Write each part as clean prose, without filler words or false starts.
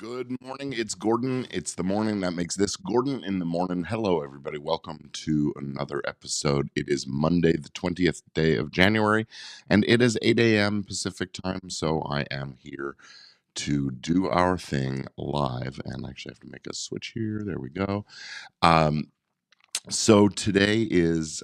Good morning. It's Gordon. It's the morning that makes this Gordon in the Morning. Hello, everybody. Welcome to another episode. It is Monday, the 20th day of January, and it is 8 a.m. Pacific time. So I am here to do our thing live. And I actually have to make a switch here. There we go. Um, so today is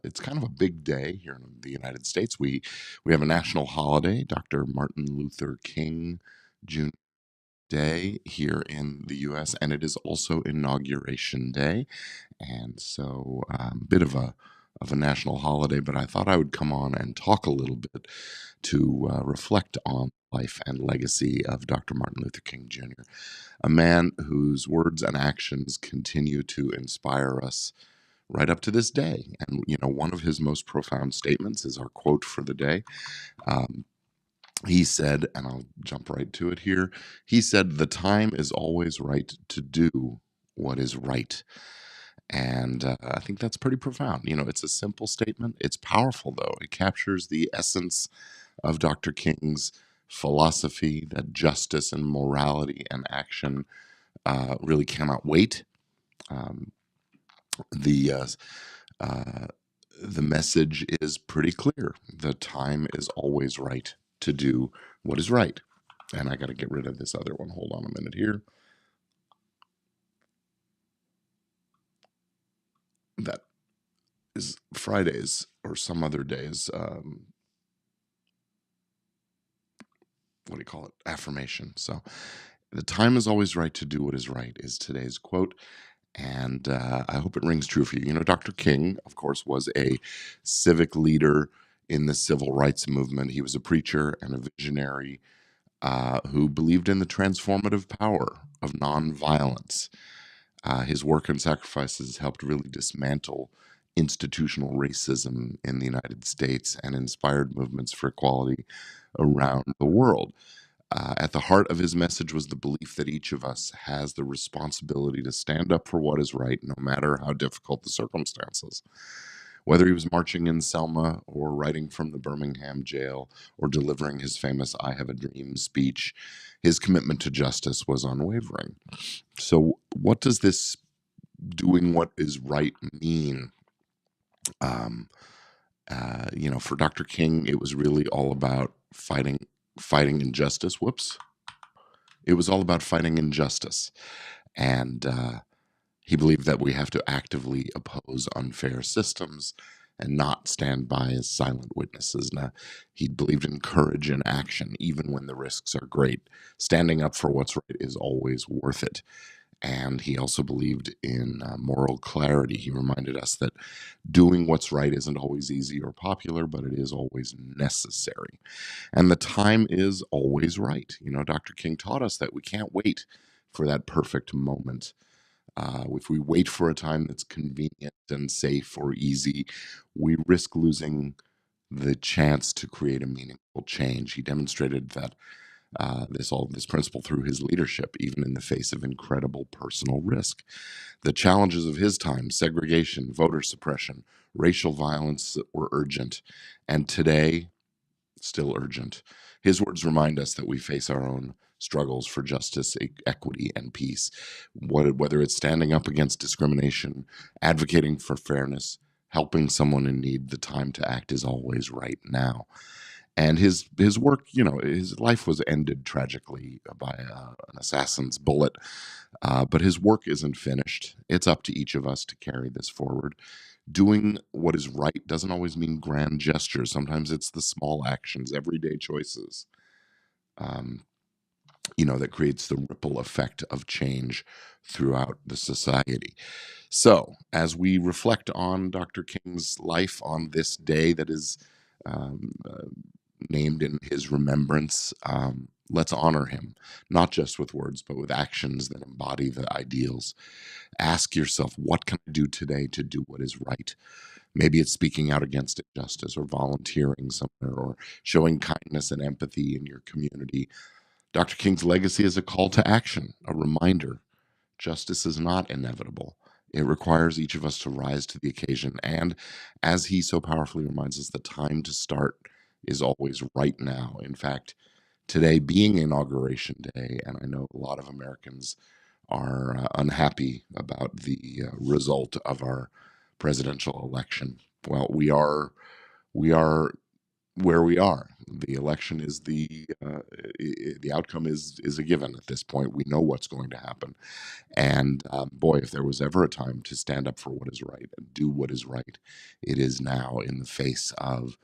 it's kind of a big day here in the United States. We have a national holiday, Dr. Martin Luther King Jr. Day here in the US, and it is also Inauguration Day. And so, bit of a national holiday, but I thought I would come on and talk a little bit to reflect on life and legacy of Dr. Martin Luther King Jr., a man whose words and actions continue to inspire us right up to this day. And one of his most profound statements is our quote for the day. Um, he said, and I'll jump right to it here. He said, "The time is always right to do what is right." And I think that's pretty profound. It's a simple statement. It's powerful, though. It captures the essence of Dr. King's philosophy that justice and morality and action really cannot wait. Um, the uh, uh, the message is pretty clear. The time is always right to do what is right. And I got to get rid of this other one. Hold on a minute here. That is Fridays or some other days. What do you call it? Affirmation. So the time is always right to do what is right is today's quote. And I hope it rings true for you. Dr. King, of course, was a civic leader in the civil rights movement. He was a preacher and a visionary who believed in the transformative power of nonviolence. His work and sacrifices helped really dismantle institutional racism in the United States and inspired movements for equality around the world. At the heart of his message was the belief that each of us has the responsibility to stand up for what is right, no matter how difficult the circumstances. Whether he was marching in Selma or writing from the Birmingham jail or delivering his famous I Have a Dream speech, his commitment to justice was unwavering. So, what does this doing what is right mean? Um, for Dr. King, it was really all about fighting injustice. Whoops. It was all about fighting injustice. And he believed that we have to actively oppose unfair systems and not stand by as silent witnesses. Now, he believed in courage and action, even when the risks are great. Standing up for what's right is always worth it. And he also believed in moral clarity. He reminded us that doing what's right isn't always easy or popular, but it is always necessary. And the time is always right. Dr. King taught us that we can't wait for that perfect moment. If we wait for a time that's convenient and safe or easy, we risk losing the chance to create a meaningful change. He demonstrated that this principle through his leadership, even in the face of incredible personal risk. The challenges of his time, segregation, voter suppression, racial violence, were urgent, and today still urgent. His words remind us that we face our own struggles for justice, equity, and peace. Whether it's standing up against discrimination, advocating for fairness, helping someone in need, the time to act is always right now. And his work, his life was ended tragically by an assassin's bullet. But his work isn't finished. It's up to each of us to carry this forward. Doing what is right doesn't always mean grand gestures. Sometimes it's the small actions, everyday choices, um, that creates the ripple effect of change throughout the society. So, as we reflect on Dr. King's life on this day that is um, uh, named in his remembrance, let's honor him, not just with words, but with actions that embody the ideals. Ask yourself, what can I do today to do what is right? Maybe it's speaking out against injustice or volunteering somewhere or showing kindness and empathy in your community. Dr. King's legacy is a call to action, a reminder. Justice is not inevitable. It requires each of us to rise to the occasion. And as he so powerfully reminds us, the time to start is always right now. In fact, today being Inauguration Day, and I know a lot of Americans are unhappy about the result of our presidential election. Well, we are where we are. The election is the outcome is a given at this point. We know what's going to happen, and boy, if there was ever a time to stand up for what is right and do what is right, it is now in the face of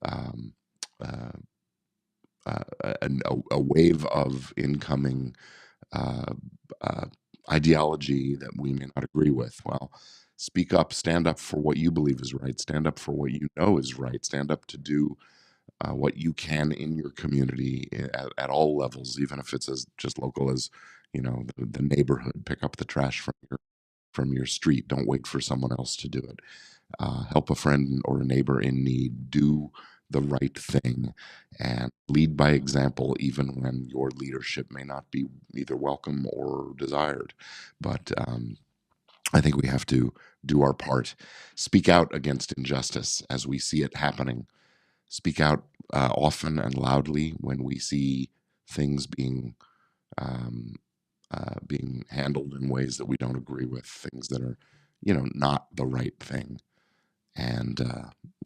um, uh, a wave of incoming uh, uh, ideology that we may not agree with. Well, speak up, stand up for what you believe is right, stand up for what you know is right, stand up to do what you can in your community at all levels, even if it's as just local as the neighborhood. Pick up the trash from your street. Don't wait for someone else to do it. Help a friend or a neighbor in need. Do the right thing and lead by example, even when your leadership may not be either welcome or desired. But I think we have to do our part. Speak out against injustice as we see it happening. Speak out often and loudly when we see things um, being handled in ways that we don't agree with, things that are, not the right thing. And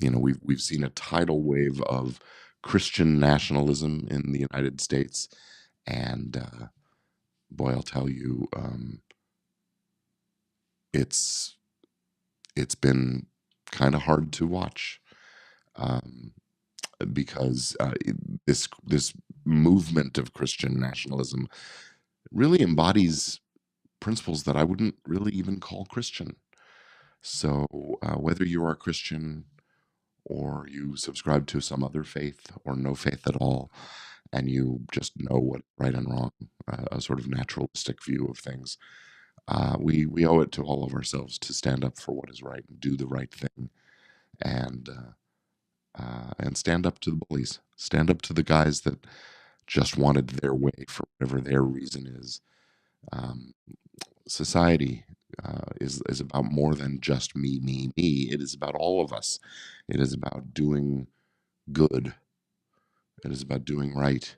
we've seen a tidal wave of Christian nationalism in the United States, and boy, I'll tell you, it's it's been kind of hard to watch. Um, because this movement of Christian nationalism really embodies principles that I wouldn't really even call Christian. So whether you are a Christian or you subscribe to some other faith or no faith at all, and you just know what right and wrong, a sort of naturalistic view of things, we owe it to all of ourselves to stand up for what is right and do the right thing, and and stand up to the bullies, stand up to the guys that just wanted their way for whatever their reason is. Um, Society is about more than just me, me, me. It is about all of us. It is about doing good. It is about doing right.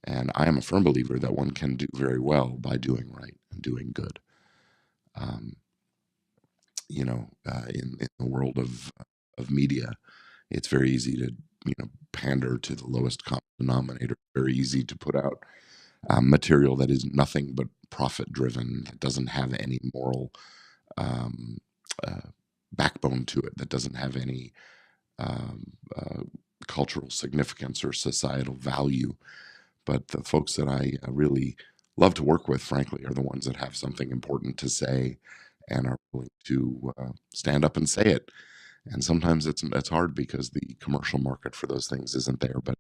And I am a firm believer that one can do very well by doing right and doing good. Um, in the world of media, it's very easy to pander to the lowest common denominator. Very easy to put out material that is nothing but profit driven, that doesn't have any moral um, uh, backbone to it, that doesn't have any um, uh, cultural significance or societal value. But the folks that I really love to work with, frankly, are the ones that have something important to say and are willing to stand up and say it. And sometimes it's hard because the commercial market for those things isn't there. But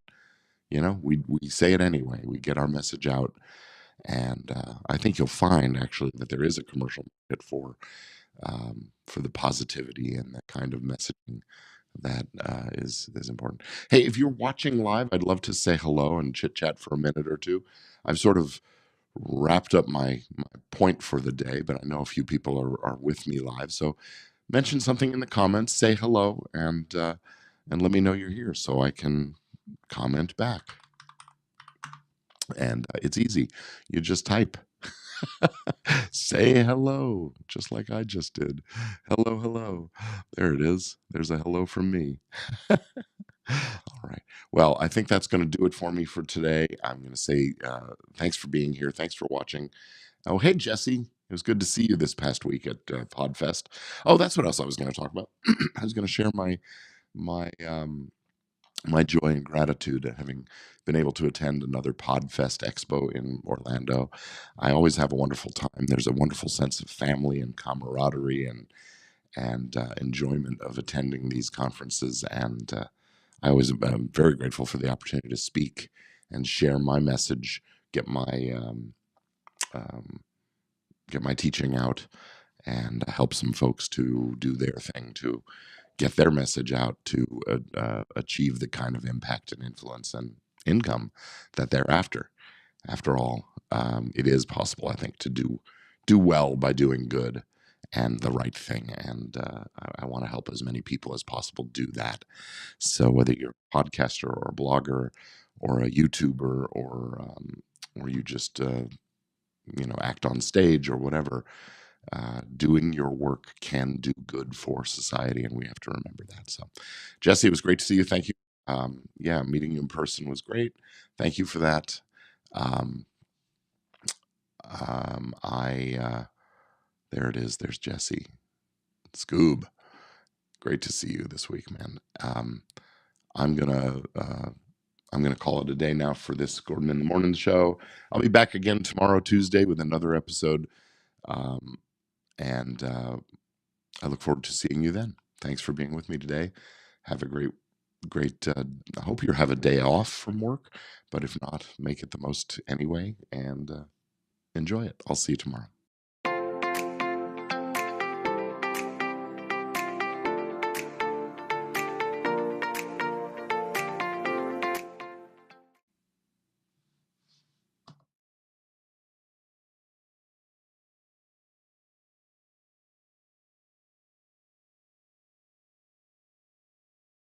we say it anyway. We get our message out, and I think you'll find actually that there is a commercial market for the positivity and the kind of messaging that is important. Hey, if you're watching live, I'd love to say hello and chit chat for a minute or two. I've sort of wrapped up my point for the day, but I know a few people are with me live. So mention something in the comments, say hello, and let me know you're here so I can comment back. And it's easy. You just type. Say hello, just like I just did. Hello, hello. There it is. There's a hello from me. All right. Well, I think that's going to do it for me for today. I'm going to say thanks for being here. Thanks for watching. Oh, hey, Jesse. It was good to see you this past week at Podfest. Oh, that's what else I was going to talk about. I was going to share my my joy and gratitude at having been able to attend another Podfest Expo in Orlando. I always have a wonderful time. There's a wonderful sense of family and camaraderie and enjoyment of attending these conferences. And I always am very grateful for the opportunity to speak and share my message, get um, get my teaching out, and help some folks to do their thing to get their message out to achieve the kind of impact and influence and income that they're after. After all, it is possible, I think, to do well by doing good and the right thing. And I want to help as many people as possible do that. So whether you're a podcaster or a blogger or a YouTuber, or you just act on stage or whatever. Doing your work can do good for society, and we have to remember that. So, Jesse, it was great to see you. Thank you. Yeah, meeting you in person was great. Thank you for that. Um, there it is. There's Jesse. Scoob. Great to see you this week, man. I'm gonna call it a day now for this Gordon in the Morning show. I'll be back again tomorrow, Tuesday, with another episode, um, and I look forward to seeing you then. Thanks for being with me today. Have a great. I hope you have a day off from work, but if not, make it the most anyway, and enjoy it. I'll see you tomorrow.